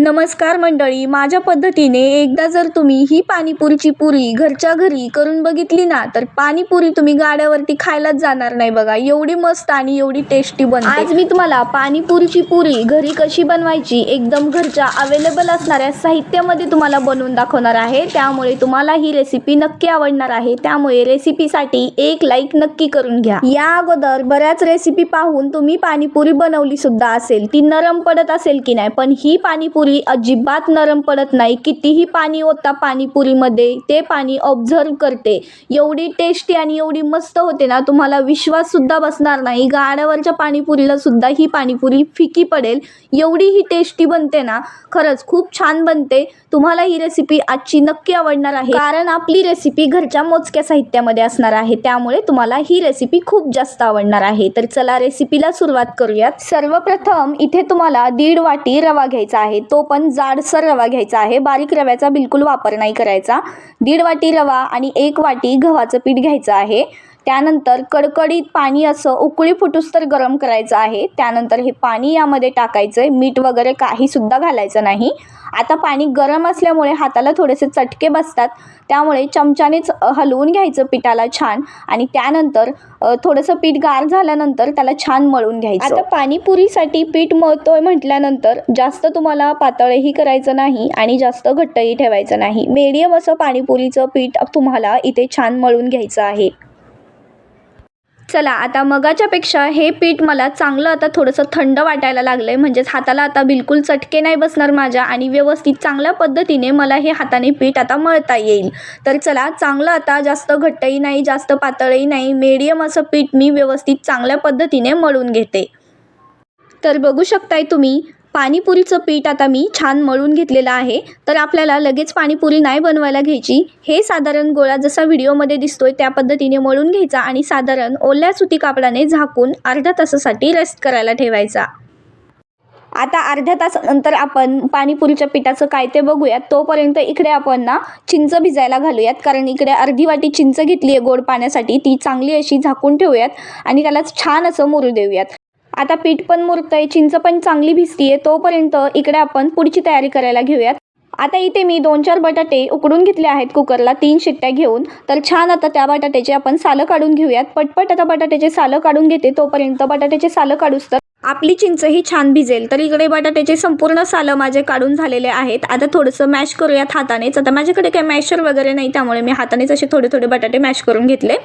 नमस्कार मंडळी, माझ्या पद्धतीने एकदा जर तुम्ही ही पाणीपुरीची पुरी घरच्या घरी करून बघितली ना, तर पाणीपुरी तुम्ही गाड्यावरती खायलाच जाणार नाही बघा. एवढी मस्त आणि एवढी टेस्टी बनते. आज मी तुम्हाला पाणीपुरीची पुरी घरी कशी बनवायची एकदम घरच्या अवेलेबल असणाऱ्या साहित्यामध्ये तुम्हाला बनवून दाखवणार आहे. त्यामुळे तुम्हाला ही रेसिपी नक्की आवडणार आहे. त्यामुळे रेसिपीसाठी एक लाईक नक्की करून घ्या. या अगोदर बऱ्याच रेसिपी पाहून तुम्ही पाणीपुरी बनवली सुद्धा असेल, ती नरम पडत असेल की नाही, पण ही पाणीपुरी अजिबात नरम पडत नाही. कितीही पाणी ओतता पाणीपुरीमध्ये, ते पाणी ऑब्झर्व करते. एवढी टेस्टी आणि एवढी मस्त होते ना, तुम्हाला विश्वास सुद्धा बसणार नाही. गाड्यावरच्या पाणीपुरीला सुद्धा ही पाणीपुरी फिकी पडेल, एवढी ही टेस्टी बनते ना. खरंच खूप छान बनते. तुम्हाला ही रेसिपी आजची नक्की आवडणार आहे, कारण आपली रेसिपी घरच्या मोजक्या साहित्यामध्ये असणार आहे. त्यामुळे तुम्हाला ही रेसिपी खूप जास्त आवडणार आहे. तर चला रेसिपीला सुरुवात करूयात. सर्वप्रथम इथे तुम्हाला 1.5 वाटी रवा घ्यायचा आहे. तो पण जाडसर रवा घ्यायचा आहे. बारीक रव्याचा बिलकुल वापर नाही करायचा. 1.5 वाटी रवा आणि 1 वाटी गव्हाचं पीठ घ्यायचं आहे. त्यानंतर कडकडीत पाणी असं उकळी फुटूस्तर गरम करायचं आहे. त्यानंतर हे पाणी यामध्ये टाकायचं आहे. मीठ वगैरे काही सुद्धा घालायचं नाही. आता पाणी गरम असल्यामुळे हाताला थोडेसे चटके बसतात, त्यामुळे चमच्यानेच हलवून घ्यायचं पिठाला छान. आणि त्यानंतर थोडंसं पीठ गार झाल्यानंतर त्याला छान मळून घ्यायचं. आता पाणीपुरीसाठी पीठ मळतोय म्हटल्यानंतर जास्त तुम्हाला पातळही करायचं नाही आणि जास्त घट्टही ठेवायचं नाही. मीडियम असं पाणीपुरीचं पीठ तुम्हाला इथे छान मळून घ्यायचं आहे. चला, आता मगाच्या पेक्षा हे पीठ मला चांगलं आता थोडंसं थंड वाटायला लागलंय. म्हणजेच हाताला आता बिलकुल चटके नाही बसणार माझ्या आणि व्यवस्थित चांगल्या पद्धतीने मला हे हाताने पीठ आता मळता येईल. तर चला, चांगलं आता जास्त घट्टही नाही जास्त पातळही नाही, मीडियम असं पीठ मी व्यवस्थित चांगल्या पद्धतीने मळून घेते. तर बघू शकताय तुम्ही, पाणीपुरीचं पीठ आता मी छान मळून घेतलेलं आहे. तर आपल्याला लगेच पाणीपुरी नाही बनवायला घ्यायची. हे साधारण गोळा जसा व्हिडिओमध्ये दिसतोय त्या पद्धतीने मळून घ्यायचा आणि साधारण ओल्या सुती कापडाने झाकून अर्ध्या तासासाठी रेस्ट करायला ठेवायचा. आता अर्ध्या तासानंतर आपण पाणीपुरीच्या पिठाचं काय ते बघूयात. तोपर्यंत इकडे आपण ना चिंच भिजायला घालूयात, कारण इकडे अर्धी वाटी चिंच घेतली आहे गोड पाण्यासाठी. ती चांगली अशी झाकून ठेवूयात आणि त्याला छान असं मुरू देऊयात. आता पीठ पण मुरतंय, चिंच पण चांगली भिजतीये. तोपर्यंत इकडे आपण पुढची तयारी करायला घेऊयात. आता इथे मी 2-4 बटाटे उकडून घेतले आहेत कुकरला 3 शिट्ट्या घेऊन. तर छान आता त्या बटाट्याचे आपण सालं काढून घेऊयात. पटपट आता बटाट्याचे सालं काढून घेते. तोपर्यंत बटाट्याचे सालं काढूस तर आपली चिंचही छान भिजेल. तर इकडे बटाट्याचे संपूर्ण सालं माझे काढून झालेले आहेत. आता थोडंसं मॅश करूयात हातानेच. आता माझ्याकडे काही मॅशर वगैरे नाही, त्यामुळे मी हातानेच असे थोडे थोडे बटाटे मॅश करून घेतले.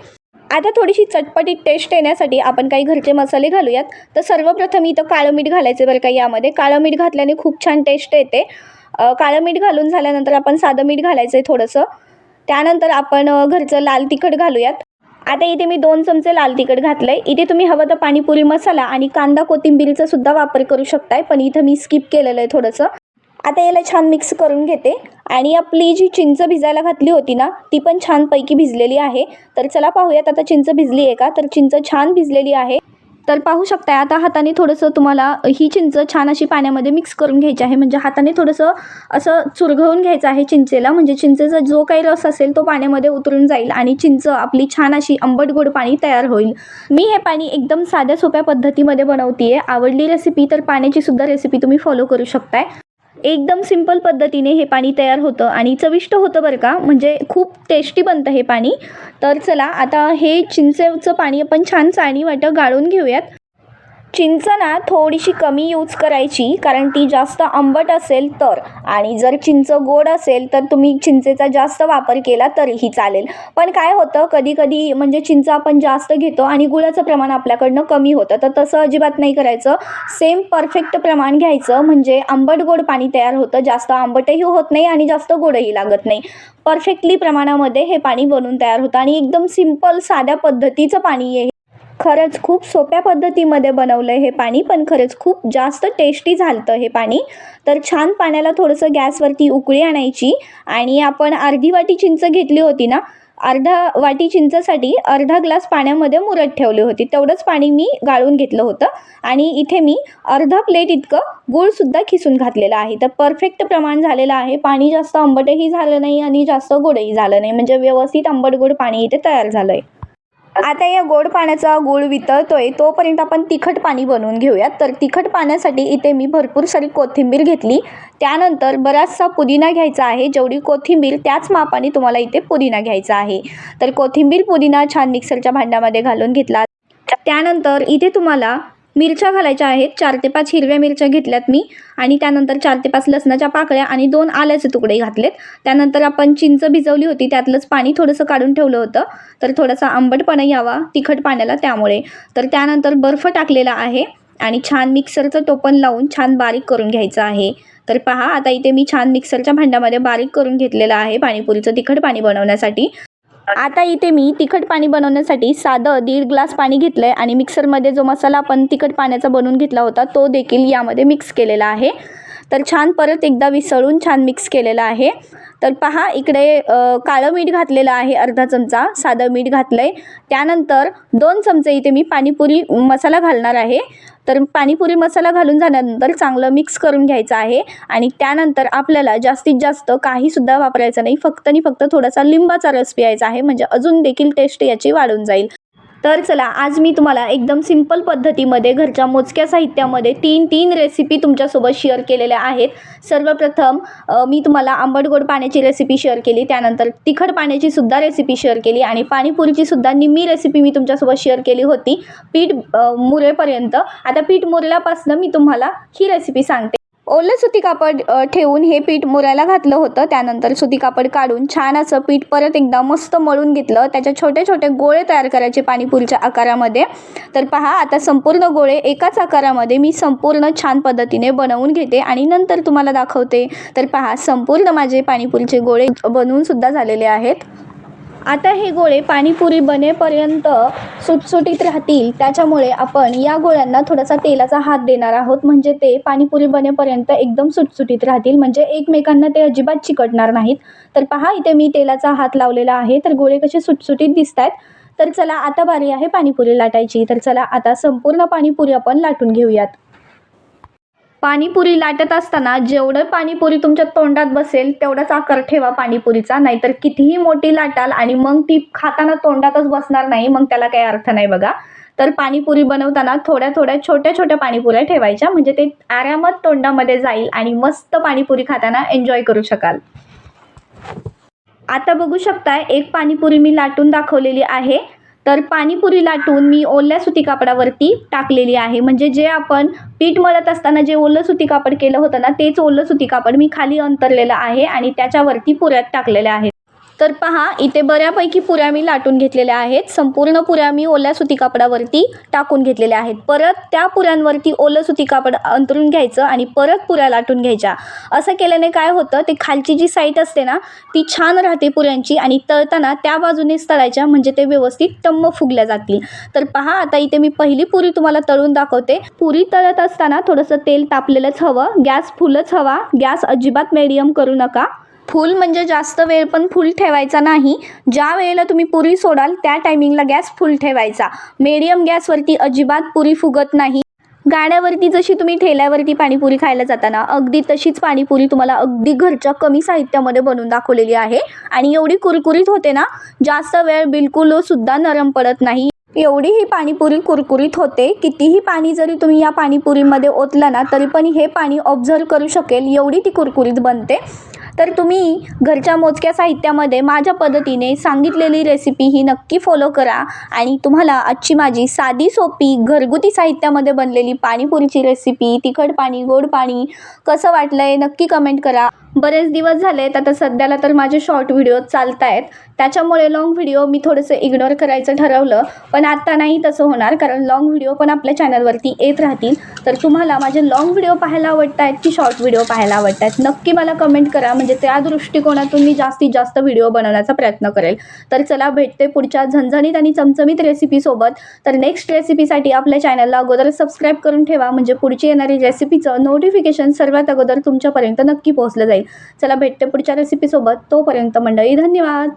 आता थोडीशी चटपटीत टेस्ट येण्यासाठी आपण काही घरचे मसाले घालूयात. तर सर्वप्रथम इथं काळं मीठ घालायचं बरं का. यामध्ये काळं मीठ घातल्याने खूप छान टेस्ट येते. काळं मीठ घालून झाल्यानंतर आपण साधं मीठ घालायचं आहे थोडंसं. त्यानंतर आपण घरचं लाल तिखट घालूयात. आता इथे मी 2 चमचे लाल तिखट घातलं आहे. इथे तुम्ही हवं तर पाणीपुरी मसाला आणि कांदा कोथिंबीरीचा सुद्धा वापर करू शकताय, पण इथं मी स्किप केलेलं आहे थोडंसं. आता याला छान मिक्स करून घेते आणि आपली जी चिंच भिजायला घातली होती ना, ती पण छानपैकी भिजलेली आहे. तर चला पाहूयात आता चिंच भिजली आहे का. तर चिंच छान भिजलेली आहे. तर पाहू शकताय आता हाताने थोडंसं तुम्हाला ही चिंच छान अशी पाण्यामध्ये मिक्स करून घ्यायची आहे. म्हणजे हाताने थोडंसं असं चुरघळून घ्यायचं आहे चिंचेला. म्हणजे चिंचेचा जो काही रस असेल तो पाण्यामध्ये उतरून जाईल आणि चिंच आपली छान अशी आंबट गोड पाणी तयार होईल. मी हे पाणी एकदम साध्या सोप्या पद्धतीमध्ये बनवतीये. आवडली रेसिपी तर पाण्याची सुद्धा रेसिपी तुम्ही फॉलो करू शकताय. एकदम सिंपल पद्धतीने हे पाणी तयार होतं आणि चविष्ट होतं बरं का. म्हणजे खूप टेस्टी बनतं हे पाणी. तर चला, आता हे चिंचेचं पाणी आपण छान चाळणीवाटं गाळून घेऊयात. चिंच ना थोडीशी कमी यूज करायची, कारण ती जास्त आंबट असेल तर. आणि जर चिंच गोड असेल तर तुम्ही चिंचेचा जास्त वापर केला तरीही चालेल. पण काय होतं कधी कधी म्हणजे चिंच आपण जास्त घेतो आणि गुळाचं प्रमाण आपल्याकडनं कमी होतं. तर तसं अजिबात नाही करायचं. सेम परफेक्ट प्रमाण घ्यायचं, म्हणजे आंबट गोड पाणी तयार होतं. जास्त आंबटही होत नाही आणि जास्त गोडही लागत नाही. परफेक्टली प्रमाणामध्ये हे पाणी बनून तयार होतं आणि एकदम सिंपल साध्या पद्धतीचं पाणी आहे. खरंच खूप सोप्या पद्धतीमध्ये बनवलं आहे हे पाणी, पण खरंच खूप जास्त टेस्टी झालं हे पाणी. तर छान पाण्याला थोडंसं गॅसवरती उकळी आणायची आणि आपण अर्धी वाटी चिंच घेतली होती ना, अर्धा वाटी चिंचसाठी अर्धा ग्लास पाण्यामध्ये मुरत ठेवली होती. तेवढंच पाणी मी गाळून घेतलं होतं आणि इथे मी अर्धा प्लेट इतकं गूळसुद्धा खिसून घातलेलं आहे. तर परफेक्ट प्रमाण झालेलं आहे. पाणी जास्त आंबटही झालं नाही आणि जास्त गोडही झालं नाही, म्हणजे व्यवस्थित आंबट गोड पाणी इथे तयार झालं आहे. आता या गोड पाण्याचा गूळ वितळतोय तोपर्यंत आपण तिखट पाणी बनवून घेऊयात. तर तिखट पाण्यासाठी इथे मी भरपूर सारी कोथिंबीर घेतली. त्यानंतर बराचसा पुदिना घ्यायचा आहे. जेवढी कोथिंबीर त्याच मापाने तुम्हाला इथे पुदिना घ्यायचा आहे. तर कोथिंबीर पुदिना छान मिक्सरच्या भांड्यामध्ये घालून घेतला. त्यानंतर इथे तुम्हाला मिरच्या घालायच्या आहेत. 4 ते 5 हिरव्या मिरच्या घेतल्यात मी आणि त्यानंतर 4 ते 5 लसणाच्या पाकळ्या आणि 2 आल्याचे तुकडे घातलेत. त्यानंतर आपण चिंच भिजवली होती त्यातलंच पाणी थोडंसं काढून ठेवलं होतं. तर थोडासा आंबटपणा यावा तिखट पाण्याला त्यामुळे. तर त्यानंतर बर्फ टाकलेला आहे आणि छान मिक्सरचं टोपण लावून छान बारीक करून घ्यायचं आहे. तर पहा आता इथे मी छान मिक्सरच्या भांड्यामध्ये बारीक करून घेतलेलं आहे पाणीपुरीचं तिखट पाणी बनवण्यासाठी. आता इथे मी तिखट पाणी बनवण्यासाठी साधं 1.5 ग्लास पाणी घेतलं आहे आणि मिक्सरमध्ये जो मसाला आपण तिखट पाण्याचा बनवून घेतला होता तो देखील यामध्ये मिक्स केलेला आहे. तर छान परत एकदा विसळून छान मिक्स केलेलं आहे. तर पहा इकडे काळं मीठ घातलेलं आहे, अर्धा चमचा साधं मीठ घातलं आहे. त्यानंतर 2 चमचे इथे मी पाणीपुरी मसाला घालणार आहे. तर पाणीपुरी मसाला घालून झाल्यानंतर चांगलं मिक्स करून घ्यायचं आहे आणि त्यानंतर आपल्याला जास्तीत जास्त काहीसुद्धा वापरायचं नाही, फक्त आणि फक्त थोडासा लिंबाचा रस प्यायचा आहे, म्हणजे अजून देखील टेस्ट याची वाढून जाईल. तर चला आज मी तुम्हाला एकदम सिंपल पद्धतीमध्ये घरच्या मोजक्या साहित्यामध्ये 3 रेसिपी तुमच्यासोबत शेअर केलेल्या आहेत. सर्वप्रथम मी तुम्हाला आंबट गोड पाण्याची रेसिपी शेअर केली, त्यानंतर तिखट पाण्याची सुद्धा रेसिपी शेअर केली आणि पाणीपुरीची सुद्धा निम्मी रेसिपी मी तुमच्यासोबत शेअर केली होती पीठ मुरेपर्यंत. आता पीठ मुरल्यापासून मी तुम्हाला ही रेसिपी सांगते. ओलं सुती कापड ठेवून हे पीठ मुरायला घातलं होतं. त्यानंतर सुती कापड काढून छान असं पीठ परत एकदा मस्त मळून घेतलं. त्याचे छोटे छोटे गोळे तयार करायचे पाणीपुरीच्या आकारामध्ये. तर पहा आता संपूर्ण गोळे एकाच आकारामध्ये मी संपूर्ण छान पद्धतीने बनवून घेते आणि नंतर तुम्हाला दाखवते. तर पहा संपूर्ण माझे पाणीपुरीचे गोळे बनवून सुद्धा झालेले आहेत. आता हे गोळे पाणीपुरी बनेपर्यंत सुटसुटीत राहतील, त्याच्यामुळे आपण या गोळ्यांना थोडासा तेलाचा हात देणार आहोत, म्हणजे ते पाणीपुरी बनेपर्यंत एकदम सुटसुटीत राहतील, म्हणजे एकमेकांना ते अजिबात चिकटणार नाहीत. तर पहा इथे मी तेलाचा हात लावलेला आहे. तर गोळे कसे सुटसुटीत दिसत आहेत. तर चला आता बारी आहे पाणीपुरी लाटायची. तर चला आता संपूर्ण पाणीपुरी आपण लाटून घेऊयात. पाणीपुरी लाटत असताना जेवढं पाणीपुरी तुमच्या तोंडात बसेल तेवढाच आकार ठेवा पाणीपुरीचा, नाहीतर कितीही मोठी लाटाल आणि मग ती खाताना तोंडातच बसणार नाही, मग त्याला काही अर्थ नाही बघा. तर पाणीपुरी बनवताना थोड्या छोट्या छोट्या पाणीपुऱ्या ठेवायच्या, म्हणजे ते आरामात तोंडामध्ये जाईल आणि मस्त पाणीपुरी खाताना एन्जॉय करू शकाल. आता बघू शकताय एक पाणीपुरी मी लाटून दाखवलेली आहे. तर पाणीपुरी लाटून मी ओल्या सुती कापडावरती टाकलेली आहे, म्हणजे जे आपण पीठ मळत असताना जे ओलं सुती कापड केलं होतं ना, तेच ओलं सुती कापड मी खाली अंतरलेलं आहे आणि त्याच्यावरती पुऱ्यात टाकलेल्या आहेत. तर पहा इथे बऱ्यापैकी पुऱ्या मी लाटून घेतलेल्या आहेत. संपूर्ण पुऱ्या मी ओल्या सुती कापडावरती टाकून घेतलेल्या आहेत. परत त्या पुऱ्यांवरती ओलं सुती कापड अंतरून घ्यायचं आणि परत पुऱ्या लाटून घ्यायच्या. असं केल्याने काय होतं, ते खालची जी साईड असते ना ती छान राहते पुऱ्यांची आणि तळताना त्या बाजूनेच तळायच्या, म्हणजे ते व्यवस्थित टम्म फुगल्या जातील. तर पहा आता इथे मी पहिली पुरी तुम्हाला तळून दाखवते. पुरी तळत असताना थोडंसं तेल तापलेलंच हवं, गॅस फुलच हवा, गॅस अजिबात मीडियम करू नका. फुल म्हणजे जास्त वेळ पण फुल ठेवायचा नाही. ज्या वेळेला तुम्ही पुरी सोडाल त्या टायमिंगला गॅस फुल ठेवायचा. मीडियम गॅसवरती अजिबात पुरी फुगत नाही. गाड्यावरती जशी तुम्ही ठेल्यावरती पाणीपुरी खायला जाताना अगदी तशीच पाणीपुरी तुम्हाला अगदी घरच्या कमी साहित्यामध्ये बनवून दाखवलेली आहे आणि एवढी कुरकुरीत होते ना, जास्त वेळ बिलकुल सुद्धा नरम पडत नाही. एवढी ही पाणीपुरी कुरकुरीत होते. कितीही पाणी जरी तुम्ही या पाणीपुरीमध्ये ओतलं ना तरी पण हे पाणी ऑब्झर्व करू शकेल, एवढी ती कुरकुरीत बनते. तर तुम्ही घरच्या मोजक्या साहित्यामध्ये माझ्या पद्धतीने सांगितलेली रेसिपी ही नक्की फॉलो करा आणि तुम्हाला आजची माझी साधी सोपी घरगुती साहित्यामध्ये बनलेली पाणीपुरीची रेसिपी तिखट पाणी गोड पाणी कसं वाटलंय नक्की कमेंट करा. बरेच दिवस झालेत आता सध्याला तर माझे शॉर्ट व्हिडिओ चालत आहेत, त्याच्यामुळे लॉंग व्हिडिओ मी थोडंसं इग्नोर करायचं ठरवलं, पण आता नाही तसं होणार, कारण लॉंग व्हिडिओ पण आपल्या चॅनलवरती येत राहतील. तर तुम्हाला माझे लॉंग व्हिडिओ पाहायला आवडत आहेत की शॉर्ट व्हिडिओ पाहायला आवडत आहेत नक्की मला कमेंट करा, म्हणजे त्या दृष्टिकोनातून मी जास्तीत जास्त व्हिडिओ बनवण्याचा प्रयत्न करेल. तर चला भेटते पुढच्या झणझणीत आणि चमचमीत रेसिपीसोबत. तर नेक्स्ट रेसिपीसाठी आपल्या चॅनलला अगोदर सबस्क्राईब करून ठेवा, म्हणजे पुढची येणारी रेसिपीचं नोटिफिकेशन सर्वात अगोदर तुमच्यापर्यंत नक्की पोहोचलं जाईल. चला भेटते पुढच्या रेसिपीसोबत. तोपर्यंत मंडळी धन्यवाद.